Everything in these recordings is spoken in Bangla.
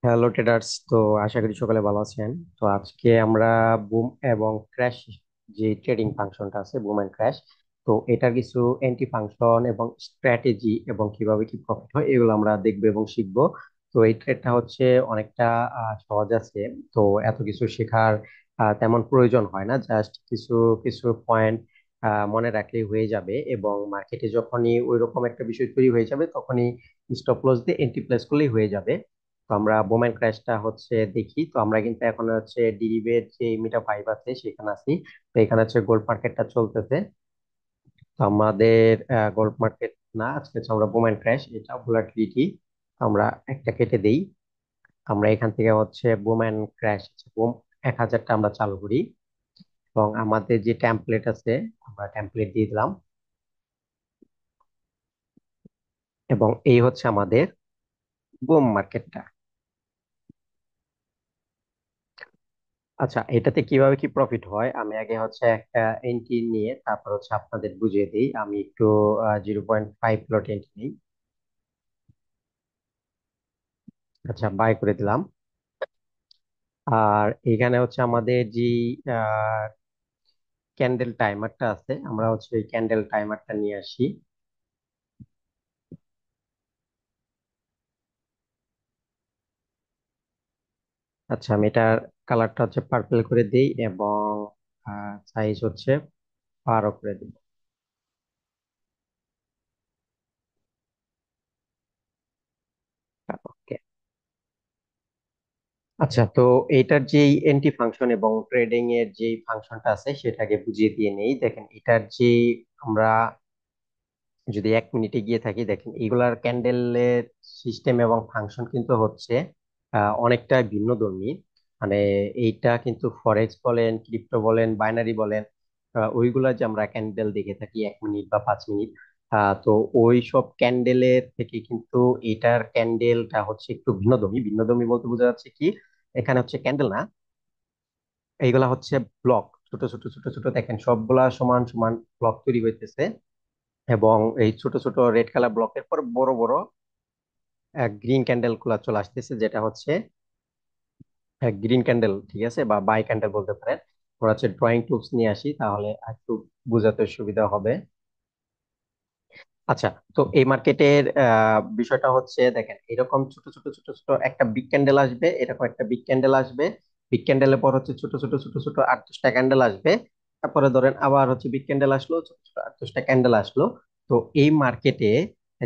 হ্যালো ট্রেডার্স, তো আশা করি সকালে ভালো আছেন। তো আজকে আমরা বুম এবং ক্র্যাশ, যে ট্রেডিং ফাংশনটা আছে বুম এন্ড ক্র্যাশ, তো এটার কিছু এন্টি ফাংশন এবং স্ট্র্যাটেজি এবং কিভাবে কি প্রফিট হয় এগুলো আমরা দেখবো এবং শিখবো। তো এই ট্রেডটা হচ্ছে অনেকটা সহজ আছে। তো এত কিছু শেখার তেমন প্রয়োজন হয় না, জাস্ট কিছু কিছু পয়েন্ট মনে রাখলেই হয়ে যাবে, এবং মার্কেটে যখনই ওইরকম একটা বিষয় তৈরি হয়ে যাবে তখনই স্টপ লস দিয়ে এন্ট্রি প্লেস করলেই হয়ে যাবে। তো আমরা বোম্যান ক্র্যাশটা হচ্ছে দেখি। তো আমরা কিন্তু এখন হচ্ছে ডিরিভের যে মিটা ফাইভ আছে সেখানে আছি। তো এখানে হচ্ছে গোল্ড মার্কেটটা চলতেছে। তো আমাদের গোল্ড মার্কেট না, আজকে হচ্ছে আমরা বোম্যান ক্র্যাশ, এটা ভোলাটিলিটি। আমরা একটা কেটে দেই। আমরা এখান থেকে হচ্ছে বোম্যান ক্র্যাশ বুম 1000টা আমরা চালু করি, এবং আমাদের যে টেমপ্লেট আছে আমরা টেমপ্লেট দিয়ে দিলাম, এবং এই হচ্ছে আমাদের বুম মার্কেটটা। আচ্ছা, এটাতে কিভাবে কি প্রফিট হয় আমি আগে হচ্ছে একটা এন্ট্রি নিয়ে তারপর হচ্ছে আপনাদের বুঝিয়ে দিই। আমি একটু 0.5 প্লট এন্ট্রি নিই। আচ্ছা, বাই করে দিলাম। আর এখানে হচ্ছে আমাদের যে ক্যান্ডেল টাইমারটা আছে, আমরা হচ্ছে ওই ক্যান্ডেল টাইমারটা নিয়ে আসি। আচ্ছা, আমি এটার কালারটা হচ্ছে পার্পল করে দিই, এবং সাইজ হচ্ছে 12 করে দিই। ওকে। আচ্ছা, তো এইটার যে এন্টি ফাংশন এবং ট্রেডিং এর যে ফাংশনটা আছে সেটাকে বুঝিয়ে দিয়ে নেই। দেখেন, এটার যে আমরা যদি 1 মিনিটে গিয়ে থাকি, দেখেন এইগুলার ক্যান্ডেলের সিস্টেম এবং ফাংশন কিন্তু হচ্ছে অনেকটা ভিন্নধর্মী। মানে এইটা কিন্তু ফরেক্স বলেন, ক্রিপ্টো বলেন, বাইনারি বলেন, ওইগুলা যে আমরা ক্যান্ডেল দেখে থাকি 1 মিনিট বা 5 মিনিট, তো ওই সব ক্যান্ডেলের থেকে কিন্তু এটার ক্যান্ডেলটা হচ্ছে একটু ভিন্নধর্মী। ভিন্নধর্মী বলতে বোঝা যাচ্ছে কি, এখানে হচ্ছে ক্যান্ডেল না, এইগুলা হচ্ছে ব্লক। ছোট ছোট ছোট ছোট দেখেন, সবগুলা সমান সমান ব্লক তৈরি হইতেছে, এবং এই ছোট ছোট রেড কালার ব্লকের পর বড় বড় গ্রিন ক্যান্ডেল গুলা চলে আসতেছে, যেটা হচ্ছে গ্রিন ক্যান্ডেল, ঠিক আছে, বা বাই ক্যান্ডেল বলতে পারেন। ওরা হচ্ছে ড্রয়িং টুলস নিয়ে আসি, তাহলে একটু বোঝাতে সুবিধা হবে। আচ্ছা, তো এই মার্কেটের বিষয়টা হচ্ছে, দেখেন এরকম ছোট ছোট ছোট ছোট একটা বিগ ক্যান্ডেল আসবে, এরকম একটা বিগ ক্যান্ডেল আসবে। বিগ ক্যান্ডেলের পর হচ্ছে ছোট ছোট ছোট ছোট 8-10টা ক্যান্ডেল আসবে। তারপরে ধরেন আবার হচ্ছে বিগ ক্যান্ডেল আসলো, ছোট ছোট 8-10টা ক্যান্ডেল আসলো। তো এই মার্কেটে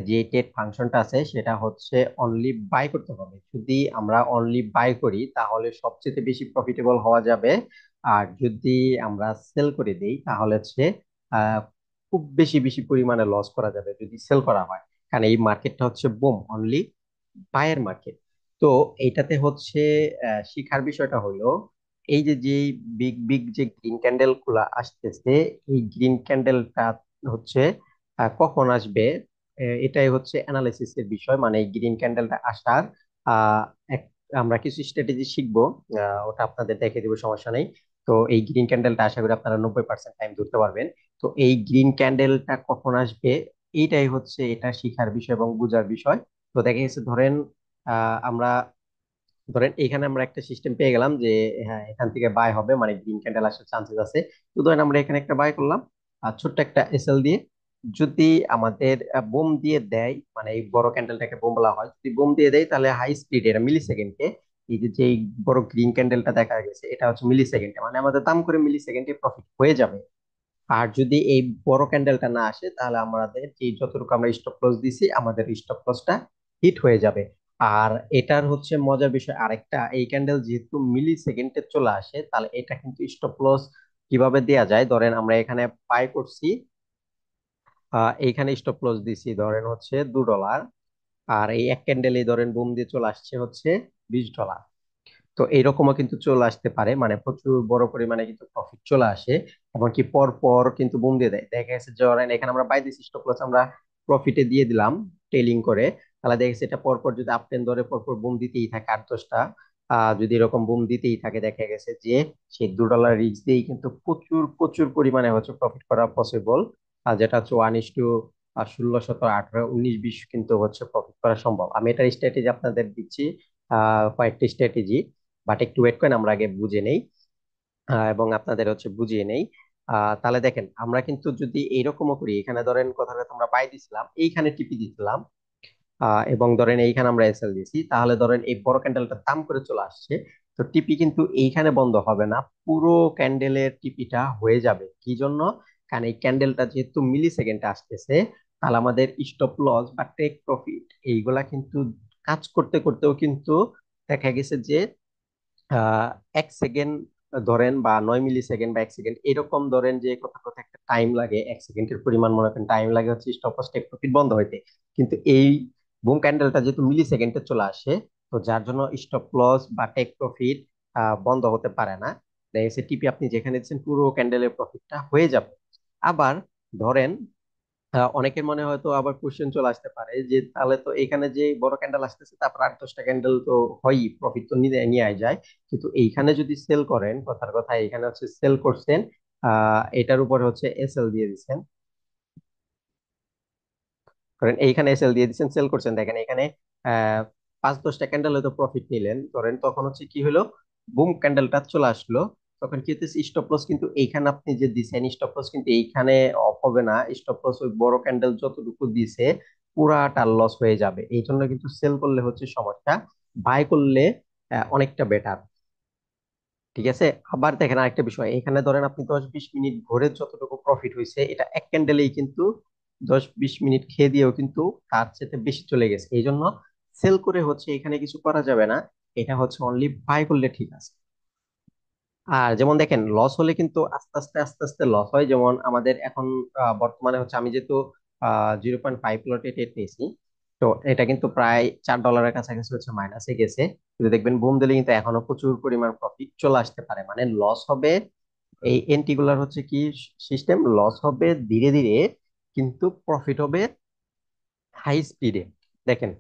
যে টেট ফাংশনটা আছে সেটা হচ্ছে অনলি বাই করতে হবে। যদি আমরা অনলি বাই করি তাহলে সবচেয়ে বেশি প্রফিটেবল হওয়া যাবে। আর যদি আমরা সেল করে দেই তাহলে হচ্ছে খুব বেশি বেশি পরিমাণে লস করা যাবে যদি সেল করা হয়। কারণ এই মার্কেটটা হচ্ছে বুম অনলি বায়ের মার্কেট। তো এইটাতে হচ্ছে শিখার বিষয়টা হলো, এই যে যে বিগ বিগ যে গ্রিন ক্যান্ডেল গুলা আসতেছে, এই গ্রিন ক্যান্ডেলটা হচ্ছে কখন আসবে, এটাই হচ্ছে অ্যানালাইসিস এর বিষয়। মানে এই গ্রিন ক্যান্ডেলটা আসার আহ, এক- আমরা কিছু স্ট্র্যাটেজি শিখবো, ওটা আপনাদের দেখে দিব, সমস্যা নেই। তো এই গ্রিন ক্যান্ডেলটা আশা করি আপনারা 90% টাইম ধরতে পারবেন। তো এই গ্রিন ক্যান্ডেলটা কখন আসবে এইটাই হচ্ছে এটা শিখার বিষয় এবং বোঝার বিষয়। তো দেখা গেছে ধরেন আমরা ধরেন এখানে আমরা একটা সিস্টেম পেয়ে গেলাম যে হ্যাঁ, এখান থেকে বাই হবে, মানে গ্রিন ক্যান্ডেল আসার চান্সেস আছে। তো ধরেন আমরা এখানে একটা বাই করলাম, আর ছোট্ট একটা এসএল দিয়ে। যদি আমাদের বোম দিয়ে দেয়, মানে এই বড় ক্যান্ডেলটাকে বোম বলা হয়, যদি বোম দিয়ে দেয় তাহলে হাই স্পিড, এটা মিলি সেকেন্ডে, এই যে এই বড় গ্রিন ক্যান্ডেলটা দেখা গেছে এটা হচ্ছে মিলি সেকেন্ডে, মানে আমাদের দাম করে মিলি সেকেন্ডে প্রফিট হয়ে যাবে। আর যদি এই বড় ক্যান্ডেলটা না আসে তাহলে আমাদের যে যতটুকু আমরা স্টপ লস দিছি আমাদের স্টপ লসটা হিট হয়ে যাবে। আর এটার হচ্ছে মজার বিষয় আরেকটা, এই ক্যান্ডেল যেহেতু মিলি সেকেন্ডে চলে আসে, তাহলে এটা কিন্তু স্টপ লস কিভাবে দেয়া যায়, ধরেন আমরা এখানে বাই করছি, এইখানে স্টপ লস দিছি ধরেন হচ্ছে $2, আর এই এক ক্যান্ডেলে ধরেন বুম দিয়ে চলে আসছে হচ্ছে $20। তো এইরকমও কিন্তু চলে আসতে পারে, মানে প্রচুর বড় পরিমাণে কিন্তু প্রফিট চলে আসে। এমনকি পর পর কিন্তু বুম দিয়ে দেয়, দেখা গেছে যে ধরেন এখানে আমরা বাই দিছি, স্টপ লস আমরা প্রফিটে দিয়ে দিলাম টেলিং করে। তাহলে দেখা গেছে এটা পর পর যদি আপ ট্রেন্ড ধরে পর পর বুম দিতেই থাকে 8-10টা, যদি এরকম বুম দিতেই থাকে, দেখা গেছে যে সেই $2 রিস্ক দিয়েই কিন্তু প্রচুর প্রচুর পরিমাণে হচ্ছে প্রফিট করা পসিবল। আর যেটা হচ্ছে 1:16, 17, 18, 19, 20 কিন্তু হচ্ছে প্রফিট করা সম্ভব। আমি এটার স্ট্র্যাটেজি আপনাদের দিচ্ছি, কয়েকটি স্ট্র্যাটেজি, বাট একটু ওয়েট করেন, আমরা আগে বুঝে নেই এবং আপনাদের হচ্ছে বুঝিয়ে নেই। তাহলে দেখেন, আমরা কিন্তু যদি এইরকমও করি, এখানে ধরেন কথার কথা আমরা বাই দিছিলাম, এইখানে টিপি দিছিলাম, এবং ধরেন এইখানে আমরা এসএল দিছি, তাহলে ধরেন এই বড় ক্যান্ডেলটা দাম করে চলে আসছে। তো টিপি কিন্তু এইখানে বন্ধ হবে না, পুরো ক্যান্ডেলের টিপিটা হয়ে যাবে। কি জন্য? কারণ এই ক্যান্ডেলটা যেহেতু মিলি সেকেন্ডে আসতেছে, তাহলে আমাদের স্টপ লস বা টেক প্রফিট এইগুলা কিন্তু কাজ করতে করতেও কিন্তু দেখা গেছে যে আহ 1 সেকেন্ড ধরেন বা 9 মিলি সেকেন্ড বা 1 সেকেন্ড এরকম ধরেন, যে কথা কথা একটা টাইম লাগে, 1 সেকেন্ডের পরিমাণ মনে করেন টাইম লাগে হচ্ছে স্টপ লস টেক প্রফিট বন্ধ হইতে। কিন্তু এই বুম ক্যান্ডেলটা যেহেতু মিলি সেকেন্ডে চলে আসে, তো যার জন্য স্টপ লস বা টেক প্রফিট বন্ধ হতে পারে না। দেখা গেছে টিপি আপনি যেখানে দিচ্ছেন পুরো ক্যান্ডেলের প্রফিটটা হয়ে যাবে। আবার ধরেন অনেকের মনে হয়তো আবার কোশ্চেন চলে আসতে পারে যে তাহলে তো এখানে যে বড় ক্যান্ডেল আসতেছে, তারপর 8-10টা ক্যান্ডেল তো হয়ই, প্রফিট তো নিয়ে নিয়ে যায়। কিন্তু এইখানে যদি সেল করেন, কথার কথা এখানে হচ্ছে সেল করছেন, এটার উপরে হচ্ছে এসএল দিয়ে দিচ্ছেন, ধরেন এইখানে এসএল দিয়ে দিচ্ছেন, সেল করছেন, দেখেন এখানে আহ 5-10টা ক্যান্ডেল হয়তো প্রফিট নিলেন ধরেন, তখন হচ্ছে কি হলো, বুম ক্যান্ডেলটা চলে আসলো, তখন কি হচ্ছে স্টপ লস কিন্তু এইখানে আপনি যে দিছেন, স্টপ লস কিন্তু এইখানে অফ হবে না, স্টপ লস ওই বড় ক্যান্ডেল যতটুকু দিছে পুরাটা লস হয়ে যাবে। এই জন্য কিন্তু সেল করলে হচ্ছে সমস্যা, বাই করলে অনেকটা বেটার। ঠিক আছে। আবার দেখেন আরেকটা বিষয়, এখানে ধরেন আপনি 10-20 মিনিট ঘোরে যতটুকু প্রফিট হয়েছে, এটা এক ক্যান্ডেলেই কিন্তু 10-20 মিনিট খেয়ে দিয়েও কিন্তু তার চেয়ে বেশি চলে গেছে। এই জন্য সেল করে হচ্ছে এখানে কিছু করা যাবে না, এটা হচ্ছে অনলি বাই করলে ঠিক আছে। আর যেমন দেখেন, লস হলে কিন্তু আস্তে আস্তে আস্তে আস্তে লস হয়। যেমন আমাদের এখন বর্তমানে হচ্ছে আমি যেহেতু 0.5 প্লটে টেট নিয়েছি, তো এটা কিন্তু প্রায় $4 কাছাকাছি হচ্ছে মাইনাসে গেছে। কিন্তু দেখবেন বুম দিলে কিন্তু এখনো প্রচুর পরিমাণ প্রফিট চলে আসতে পারে, মানে লস হবে। এই এন্টি গুলার হচ্ছে কি সিস্টেম, লস হবে ধীরে ধীরে, কিন্তু প্রফিট হবে হাই স্পিডে। দেখেন,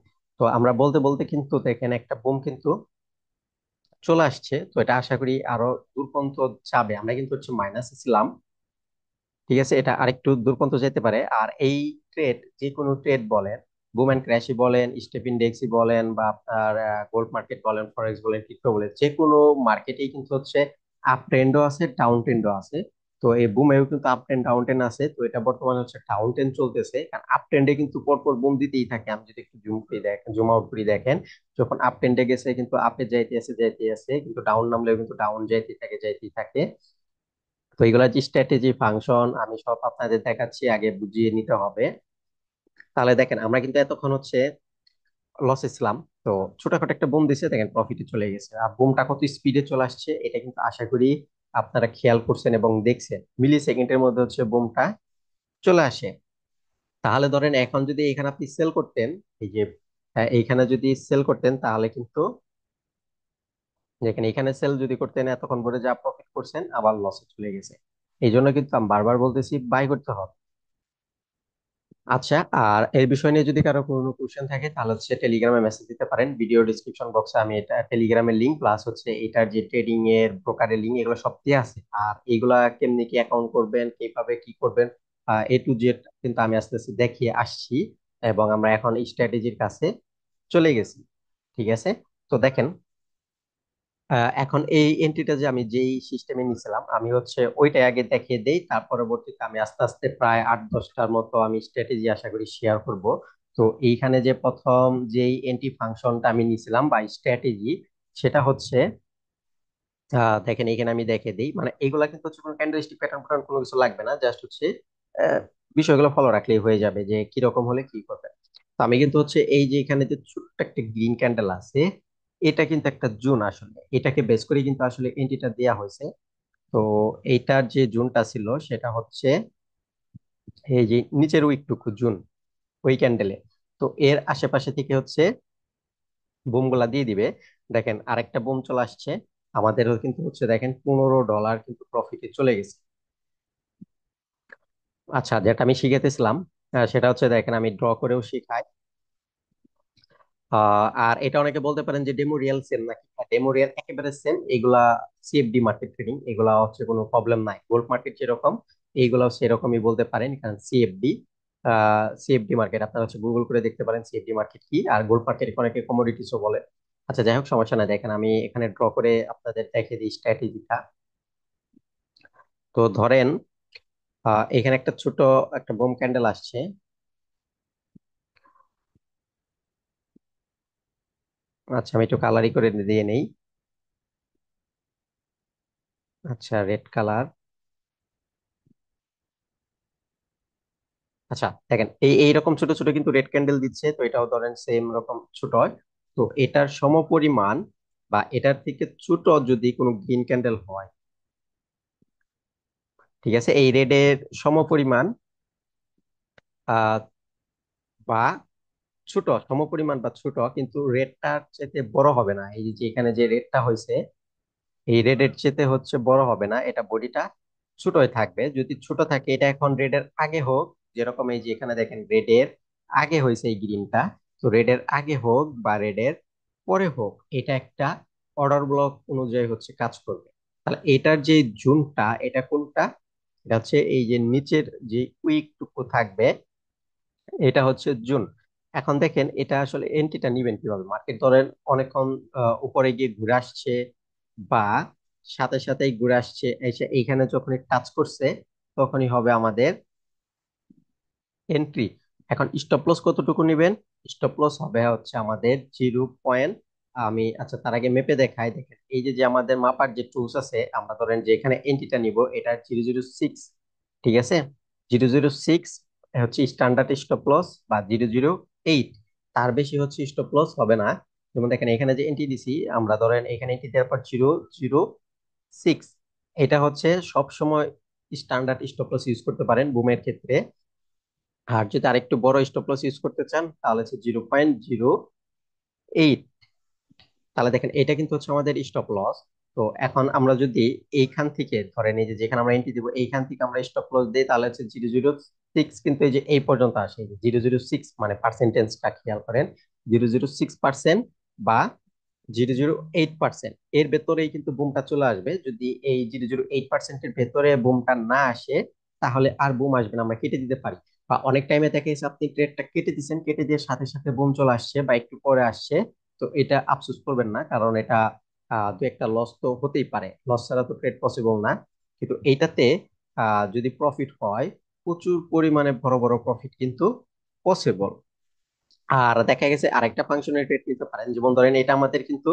তো আমরা বলতে বলতে কিন্তু দেখেন একটা বুম কিন্তু চলে আসছে, তো এটা আশা করি আরো দূর পর্যন্ত যাবে। আমরা কিন্তু হচ্ছে মাইনাসে ছিলাম, ঠিক আছে, এটা আরেকটু দূর পর্যন্ত যেতে পারে। আর এই ট্রেড, যে কোনো ট্রেড বলেন, বুম এন্ড ক্র্যাশই বলেন, স্টেপ ইন্ডেক্সই বলেন, বা আপনার গোল্ড মার্কেট বলেন, ফরেক্স বলেন, ক্রিপ্টো বলেন, যে কোনো মার্কেটেই কিন্তু হচ্ছে আপ ট্রেন্ডও আছে, ডাউন ট্রেন্ডও আছে। তো এই বুমেও কিন্তু আপ ট্রেন্ড ডাউন ট্রেন্ড আছে, তো এটা বর্তমানে হচ্ছে ডাউন ট্রেন্ড চলতেছে, কারণ আপ ট্রেন্ডে কিন্তু পরপর বুম দিতেই থাকে। আমি যদি একটু জুম করে দেখেন, জুম আউট করে দেখেন, যখন আপ ট্রেন্ডে গেছে কিন্তু আপে যাইতে আছে যাইতে আছে, কিন্তু ডাউন নামলেও কিন্তু ডাউন যাইতেই থাকে যাইতেই থাকে। তো এগুলা যে স্ট্র্যাটেজি ফাংশন আমি সব আপনাদের দেখাচ্ছি, আগে বুঝিয়ে নিতে হবে। তাহলে দেখেন, আমরা কিন্তু এতক্ষণ হচ্ছে লসে ছিলাম, তো ছোটখাটো একটা বুম দিছে, দেখেন প্রফিটে চলে গেছে। আর বুমটা কত স্পিডে চলে আসছে, এটা কিন্তু আশা করি আপনারা খেয়াল করছেন এবং দেখছেন, মিলি সেকেন্ডের মধ্যে হচ্ছে বুমটা চলে আসে। তাহলে ধরেন এখন যদি এখানে আপনি সেল করতেন, এই যে এইখানে যদি সেল করতেন, তাহলে কিন্তু যেখানে এখানে সেল যদি করতেন, এতক্ষণ পরে যা প্রফিট করছেন আবার লসে চলে গেছে। এই জন্য কিন্তু আমি বারবার বলতেছি বাই করতে হবে। আচ্ছা, আর এই বিষয় নিয়ে যদি কারো কোনো কোশ্চেন থাকে, তাহলে হচ্ছে টেলিগ্রামে মেসেজ দিতে পারেন। ভিডিও ডিসক্রিপশন বক্সে আমি এটা টেলিগ্রামের লিংক প্লাস হচ্ছে এটার যে ট্রেডিং এর ব্রোকারের লিংক, এগুলো সব দিয়ে আছে। আর এগুলা কেমনি কি অ্যাকাউন্ট করবেন, কিভাবে কি করবেন, A to Z কিন্তু আমি আস্তে আস্তে দেখিয়ে আসছি, এবং আমরা এখন স্ট্র্যাটেজির কাছে চলে গেছি। ঠিক আছে। তো দেখেন, এখন এই এন্ট্রিটা যে আমি যেই সিস্টেমে নিয়েছিলাম, আমি হচ্ছে ওইটাই আগে দেখিয়ে দেই, তার পরবর্তীতে আমি আস্তে আস্তে প্রায় 8-10টার মতো আমি স্ট্র্যাটেজি আশা করি শেয়ার করব। তো এইখানে যে প্রথম যেই এন্ট্রি ফাংশনটা আমি নিয়েছিলাম বা স্ট্র্যাটেজি, সেটা হচ্ছে দেখেন এখানে আমি দেখে দিই, মানে এগুলা কিন্তু হচ্ছে কোনো ক্যান্ডেলস্টিক প্যাটার্ন প্যাটার্ন কোনো কিছু লাগবে না, জাস্ট হচ্ছে আহ, বিষয়গুলো ফলো রাখলেই হয়ে যাবে যে কিরকম হলে কি করবে। তো আমি কিন্তু হচ্ছে এই যে এখানে যে ছোট্ট একটা গ্রিন ক্যান্ডেল আছে, এটা কিন্তু একটা জোন, আসলে এটাকে বেস করে কিন্তু আসলে এন্ট্রিটা দেয়া হয়েছে। তো এইটার যে জোনটা ছিল সেটা হচ্ছে এই যে নিচের উইকটুকু জোন, ওই ক্যান্ডেলে। তো এর আশেপাশে থেকে হচ্ছে বুম গুলা দিয়ে দিবে। দেখেন আরেকটা বুম চলে আসছে, আমাদেরও কিন্তু হচ্ছে দেখেন $15 কিন্তু প্রফিটে চলে গেছে। আচ্ছা, যেটা আমি শিখাতেছিলাম, সেটা হচ্ছে দেখেন আমি ড্র করেও শিখাই। আর এটা অনেকে বলতে পারেন যে ডেমো রিয়েল সেম নাকি, ডেমো রিয়েল একেবারে সেম। এগুলা সিএফডি মার্কেট ট্রেডিং, এগুলা হচ্ছে কোনো প্রবলেম নাই। গোল্ড মার্কেট যেরকম, এইগুলাও সেরকমই বলতে পারেন, কারণ সিএফডি সিএফডি মার্কেট আপনারা হচ্ছে গুগল করে দেখতে পারেন সিএফডি মার্কেট কি। আর গোল্ড মার্কেট অনেকে কমোডিটিসও বলে। আচ্ছা, যাই হোক, সমস্যা নাই। দেখেন আমি এখানে ড্র করে আপনাদের দেখিয়ে দিই স্ট্র্যাটেজিটা। তো ধরেন এখানে একটা ছোট একটা বোম ক্যান্ডেল আসছে। আচ্ছা, আমি একটু কালারি করে দিয়ে নেই। আচ্ছা, রেড কালার। আচ্ছা, দেখেন এইরকম ছোট ছোট কিন্তু রেড ক্যান্ডেল দিচ্ছে, তো এটাও ধরেন সেম রকম ছোট হয়। তো এটার সমপরিমাণ বা এটার থেকে ছোট যদি কোনো গ্রিন ক্যান্ডেল হয়, ঠিক আছে, এই রেডের সমপরিমাণ আহ বা ছোট, সমপরিমাণ বা ছোট, কিন্তু রেডটার চাইতে বড় হবে না। এই যে এখানে যে রেডটা হয়েছে, এই রেডের চেতে হচ্ছে বড় হবে না, এটা বডিটা ছোটই থাকবে। যদি ছোট থাকে, এটা এখন রেডের আগে হোক, যেরকম এই যে এখানে দেখেন রেডের আগে হয়েছে এই গ্রিনটা, তো রেডের আগে হোক বা রেডের পরে হোক, এটা একটা অর্ডার ব্লক অনুযায়ী হচ্ছে কাজ করবে। তাহলে এটার যে জোনটা, এটা কোনটা? এটা হচ্ছে এই যে নিচের যে উইক টুকু থাকবে, এটা হচ্ছে জুন। এখন দেখেন এটা আসলে এন্ট্রিটা নিবেন কিভাবে। মার্কেট ধরেন অনেকক্ষণ উপরে গিয়ে ঘুরে আসছে বা সাথে সাথেই ঘুরে আসছে, এসে এইখানে যখনই টাচ করছে তখনই হবে আমাদের এন্ট্রি। এখন স্টপ লস কতটুকু নিবেন? স্টপ লস হবে হচ্ছে আমাদের 0 পয়েন্ট। আমি আচ্ছা তার আগে মেপে দেখাই। দেখেন এই যে যে আমাদের মাপার যে টুলস আছে, আমরা ধরেন যে এখানে এন্ট্রিটা নিব, এটা 006, ঠিক আছে। 006 হচ্ছে স্ট্যান্ডার্ড স্টপ লস, বা 008, তার বেশি হচ্ছে স্টপ লস হবে না। যেমন দেখেন এখানে যে এন্ট্রি দিছি, আমরা ধরেন এখানে এন্ট্রি দেওয়ার পর 006, এটা হচ্ছে সব সময় স্ট্যান্ডার্ড স্টপ লস ইউজ করতে পারেন বুমের ক্ষেত্রে। আর যদি আরেকটু বড় স্টপ লস ইউজ করতে চান, তাহলে হচ্ছে 0.08। তাহলে দেখেন এটা কিন্তু হচ্ছে আমাদের স্টপ লস। তো এখন আমরা যদি এইখান থেকে ধরেন এই যে যেখানে আমরা এন্ট্রি দিব, এইখান থেকে আমরা স্টপ লস দিই, তাহলে হচ্ছে 006, কিন্তু এই যে এই পর্যন্ত আসে। 006 মানে পার্সেন্টেজটা খেয়াল করেন, 006% বা 008%, এর ভেতরেই কিন্তু বুমটা চলে আসবে। যদি এই 008%-এর ভেতরে বুমটা না আসে, তাহলে আর বুম আসবে না, আমরা কেটে দিতে পারি। বা অনেক টাইমে দেখে গেছে আপনি ট্রেডটা কেটে দিচ্ছেন, কেটে দিয়ে সাথে সাথে বুম চলে আসছে বা একটু পরে আসছে, তো এটা আফসোস করবেন না, কারণ এটা দু একটা লস তো হতেই পারে, লস ছাড়া তো ট্রেড পসিবল না। কিন্তু এইটাতে যদি প্রফিট হয়, প্রচুর পরিমাণে বড় বড় প্রফিট কিন্তু পসিবল। আর দেখা গেছে আরেকটা ফাংশনের ট্রেড নিতে পারেন, যেমন ধরেন এটা আমাদের কিন্তু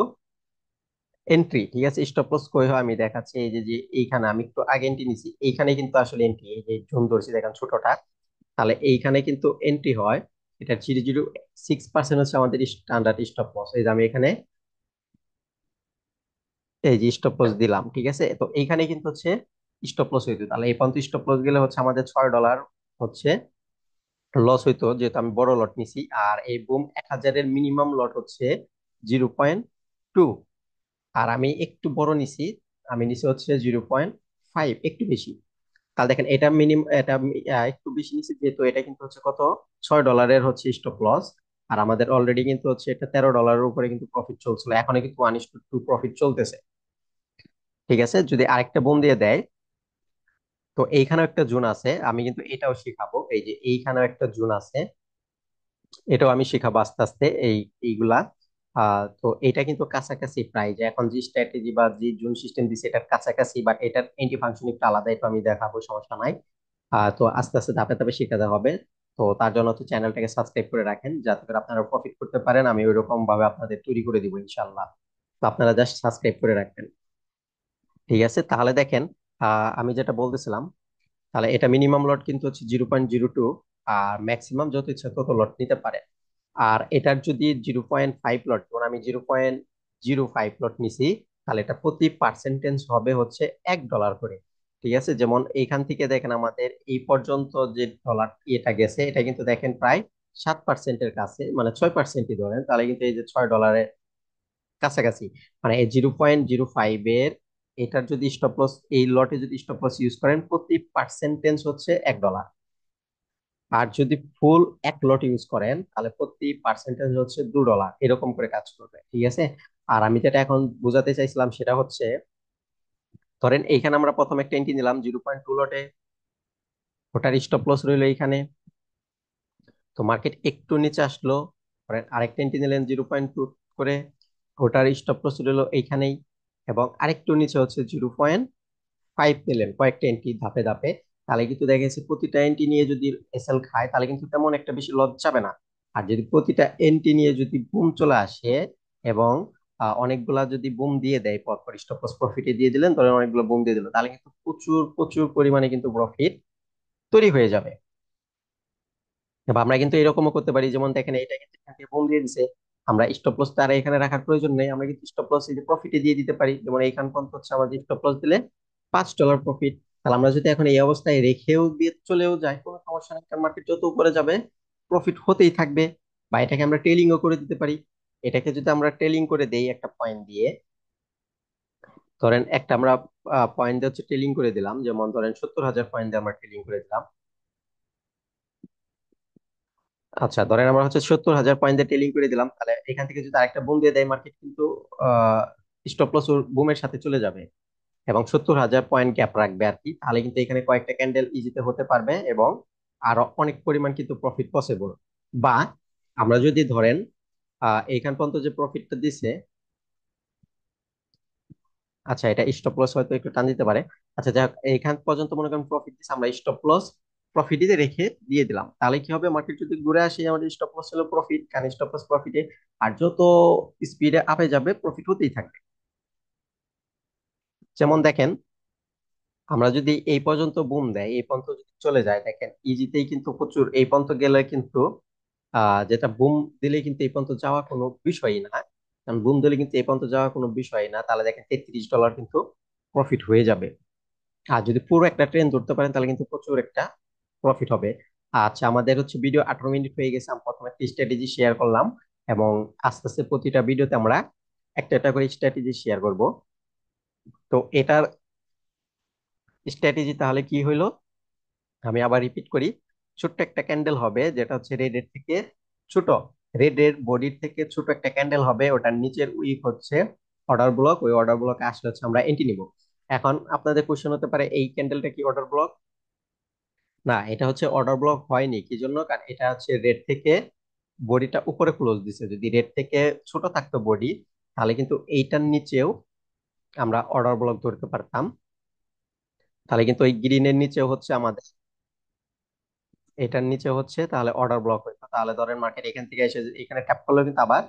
এন্ট্রি, ঠিক আছে। স্টপ লস কই হয় আমি দেখাচ্ছি। এই যে যে এইখানে আমি একটু আগে এন্ট্রি নিছি, এইখানে কিন্তু আসলে এন্ট্রি, এই যে জোন ধরছি দেখেন ছোটটা, তাহলে এইখানে কিন্তু এন্ট্রি হয়। এটা 006% হচ্ছে আমাদের স্ট্যান্ডার্ড স্টপ লস। এই যে আমি এখানে এই যে স্টপ লস দিলাম, ঠিক আছে। তো এইখানে কিন্তু হচ্ছে স্টপ লস হইতো, তাহলে এই পর্যন্ত স্টপ লস গেলে হচ্ছে আমাদের $6 হচ্ছে লস হইতো, যেহেতু আমি বড় লট নিছি। আর এই বুম 1000-এর মিনিমাম লট হচ্ছে 0.2, আর আমি একটু বড় নিছি, আমি নিছি হচ্ছে 0.5, একটু বেশি। তাহলে দেখেন এটা মিনিমাম, এটা আমি, একটু বেশি নিছি যেহেতু এটা কিন্তু হচ্ছে কত, $6 হচ্ছে স্টপ লস। আর আমাদের অলরেডি কিন্তু হচ্ছে এটা $13 উপরে কিন্তু প্রফিট চলছিল, এখনো কিন্তু 1:2 প্রফিট চলতেছে, ঠিক আছে। যদি আরেকটা বোন দিয়ে দেয়, তো এইখানেও একটা জোন আছে, আমি কিন্তু এটাও শিখাবো। এই যে এইখানেও একটা জোন আছে, এটাও আমি শিখাবো আস্তে আস্তে এইগুলা। তো এটা কিন্তু কাছাকাছি প্রায়, যে এখন যে স্ট্র্যাটেজি বা যে জোন সিস্টেম দিছে এটার কাছাকাছি, বাট এটার এন্টি ফাংশন একটু আলাদা, এটা আমি দেখাবো, সমস্যা নাই। তো আস্তে আস্তে ধাপে ধাপে শেখাতে হবে। তো তার জন্য তো চ্যানেলটাকে সাবস্ক্রাইব করে রাখেন, যাতে করে আপনারা প্রফিট করতে পারেন। আমি ওইরকম ভাবে আপনাদের তৈরি করে দিব ইনশাল্লাহ। তো আপনারা জাস্ট সাবস্ক্রাইব করে রাখবেন, ঠিক আছে। তাহলে দেখেন আমি যেটা বলতেছিলাম, তাহলে এটা মিনিমাম লট কিন্তু হচ্ছে 0.02, আর ম্যাক্সিমাম যত ইচ্ছা তত লট নিতে পারে। আর এটার যদি 0.5 লট, যেমন আমি 0.05 লট নিছি, তাহলে এটা প্রতি পার্সেন্টেজ হবে হচ্ছে $1 করে, ঠিক আছে। যেমন এইখান থেকে দেখেন আমাদের এই পর্যন্ত যে ডলার এটা গেছে, এটা কিন্তু দেখেন প্রায় 7%-এর কাছে, মানে 6%-ই ধরেন, তাহলে কিন্তু এই যে $6 কাছাকাছি। মানে এই 0.05-এর এটার যদি স্টপ লস, এই লটে যদি স্টপ লস ইউজ করেন, প্রতি পার্সেন্টেজ হচ্ছে $1। আর যদি ফুল এক লট ইউজ করেন, তাহলে প্রতি পার্সেন্টেজ হচ্ছে $2, এরকম করে কাজ করবে, ঠিক আছে। আর আমি যেটা এখন বোঝাতে চাইছিলাম সেটা হচ্ছে, ধরেন এইখানে আমরা প্রথম একটা এন্ট্রি নিলাম 0.2 লটে, ওটার স্টপ লস রইলো এইখানে। তো মার্কেট একটু নিচে আসলো, ধরেন আরেকটা এন্ট্রি নিলেন 0.2 করে, ওটার স্টপ লস হলো এইখানেই। এবং আরেকটু নিচে হচ্ছে 0.5 নিলেন কয়েকটা এন্ট্রি ধাপে ধাপে। তাহলে কিন্তু দেখা গেছে প্রতিটা এন্ট্রি নিয়ে যদি এসএল খায় তাহলে কিন্তু তেমন একটা বেশি লস যাবে না। আর যদি প্রতিটা এন্ট্রি নিয়ে যদি বুম চলে আসে এবং অনেকগুলা যদি বুম দিয়ে দেয়, পরপর স্টপ লস প্রফিটে দিয়ে দিলেন, ধরেন অনেকগুলো বুম দিয়ে দিল, তাহলে কিন্তু প্রচুর প্রচুর পরিমাণে কিন্তু প্রফিট তৈরি হয়ে যাবে। এবার আমরা কিন্তু এরকমও করতে পারি, যেমন দেখেন এটা কিন্তু এখান থেকে বোম দিয়ে দিছে, আমরা স্টপ লস তার এখানে রাখার প্রয়োজন নেই, আমরা কিন্তু স্টপ লস এই যে প্রফিটে দিয়ে দিতে পারি। যেমন এইখান পর্যন্ত হচ্ছে আমাদের স্টপ লস দিলে $5 প্রফিট। তাহলে আমরা যদি এখন এই অবস্থায় রেখেও দিয়ে চলেও যাই কোনো সমস্যা নেই, কারণ মার্কেট যত উপরে যাবে প্রফিট হতেই থাকবে। বা এটাকে আমরা টেলিংও করে দিতে পারি। এটাকে যদি আমরা টেলিং করে দেই একটা পয়েন্ট দিয়ে, ধরেন একটা আমরা পয়েন্ট দিয়ে হচ্ছে টেলিং করে দিলাম, যেমন ধরেন 70,000 পয়েন্ট দিয়ে আমরা টেলিং করে দিলাম। আচ্ছা, ধরেন আমরা হচ্ছে 70,000 পয়েন্ট দিয়ে টেলিং করে দিলাম, তাহলে এখান থেকে যদি আরেকটা বুম দিয়ে দেয় মার্কেট কিন্তু স্টপ লস বুমের সাথে চলে যাবে এবং 70,000 পয়েন্ট গ্যাপ রাখবে আর কি। তাহলে কিন্তু এখানে কয়েকটা ক্যান্ডেল ইজিতে হতে পারবে এবং আরো অনেক পরিমাণ কিন্তু প্রফিট পসিবল। বা আমরা যদি ধরেন এইখান পর্যন্ত যে প্রফিটটা দিছে, আচ্ছা এটা স্টপ লস হয়তো একটু টান দিতে পারে। আচ্ছা যাক, এইখান পর্যন্ত মনে করেন প্রফিট দিচ্ছে, আমরা স্টপ লস প্রফিটে রেখে দিয়ে দিলাম, তাহলে কি হবে, মার্কেট যদি ঘুরে আসে আমাদের স্টপ লস হলো প্রফিট, কারণ স্টপ লস প্রফিটে। আর যত স্পিডে আপে যাবে প্রফিট হতেই থাকবে। যেমন দেখেন, আমরা যদি এই পর্যন্ত বুম দেয়, এই পর্যন্ত যদি চলে যায়, দেখেন ইজিতেই কিন্তু প্রচুর এই পর্যন্ত গেলে কিন্তু যেটা বুম দিলে কিন্তু এই পর্যন্ত যাওয়া কোনো বিষয়ই না। কারণ বুম দিলে কিন্তু এই পর্যন্ত যাওয়া কোনো বিষয়ই না, তাহলে দেখেন $33 কিন্তু প্রফিট হয়ে যাবে। আর যদি পুরো একটা ট্রেন ধরতে পারেন তাহলে কিন্তু প্রচুর একটা প্রফিট হবে। আচ্ছা, আমাদের হচ্ছে ভিডিও 18 মিনিট হয়ে গেছে, আমি প্রথমে একটা স্ট্র্যাটেজি শেয়ার করলাম এবং আস্তে আস্তে প্রতিটা ভিডিওতে আমরা একটা একটা করে স্ট্র্যাটেজি শেয়ার করব। তো এটার স্ট্র্যাটেজি তাহলে কি হইলো, আমি আবার রিপিট করি। ছোট্ট একটা ক্যান্ডেল হবে যেটা হচ্ছে রেড এর থেকে ছোট, রেড এর বডির থেকে ছোট একটা ক্যান্ডেল হবে, ওটার নিচের উইক হচ্ছে অর্ডার ব্লক, ওই অর্ডার ব্লকে আসলে হচ্ছে আমরা এন্ট্রি নিব। এখন আপনাদের কোশ্চেন হতে পারে এই ক্যান্ডেলটা কি অর্ডার ব্লক? না, এটা হচ্ছে অর্ডার ব্লক হয়নি, কি জন্য, কারণ এটা হচ্ছে রেড থেকে বডিটা উপরে ক্লোজ দিছে। যদি রেড থেকে ছোট থাকতো বডি, তাহলে কিন্তু এইটার নিচেও আমরা অর্ডার ব্লক ধরতে পারতাম। তাহলে কিন্তু ওই গ্রিনের নিচেও হচ্ছে আমাদের, এটার নিচে হচ্ছে তাহলে অর্ডার ব্লক হইতো, তাহলে ধরেন মার্কেট এখান থেকে এসে এখানে ট্যাপ করলেও কিন্তু আবার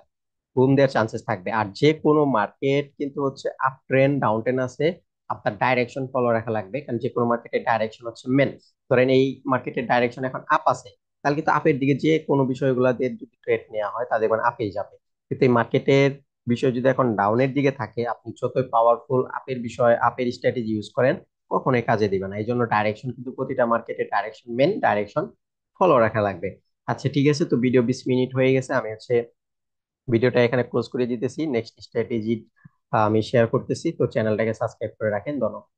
বুম দেওয়ার চান্সেস থাকবে। আর যে কোনো মার্কেট কিন্তু হচ্ছে আপ ট্রেন্ড ডাউন ট্রেন্ড আছে, আপনার ডাইরেকশন ফলো রাখা লাগবে, কারণ যে কোনো মার্কেটের ডাইরেকশন হচ্ছে মেন। ধরেন এই মার্কেটের ডাইরেকশন এখন আপ আছে, তাহলে কিন্তু আপের দিকে যে কোনো বিষয়গুলো দিয়ে যদি ট্রেড নেওয়া হয় তাহলে দেখবেন আপেই যাবে। কিন্তু এই মার্কেটের বিষয় যদি এখন ডাউনের দিকে থাকে, আপনি যতই পাওয়ারফুল আপের বিষয় আপের স্ট্র্যাটেজি ইউজ করেন কখনোই কাজে দিবে না। এই জন্য ডাইরেকশন কিন্তু প্রতিটা মার্কেটের ডাইরেকশন মেন, ডাইরেকশন ফলো রাখা লাগবে। আচ্ছা ঠিক আছে, তো ভিডিও 20 মিনিট হয়ে গেছে, আমি হচ্ছে ভিডিওটা এখানে ক্লোজ করে দিতেছি। নেক্সট স্ট্র্যাটেজি আমি শেয়ার করতেছি, তো চ্যানেলটাকে সাবস্ক্রাইব করে রাখেন। ধন্যবাদ।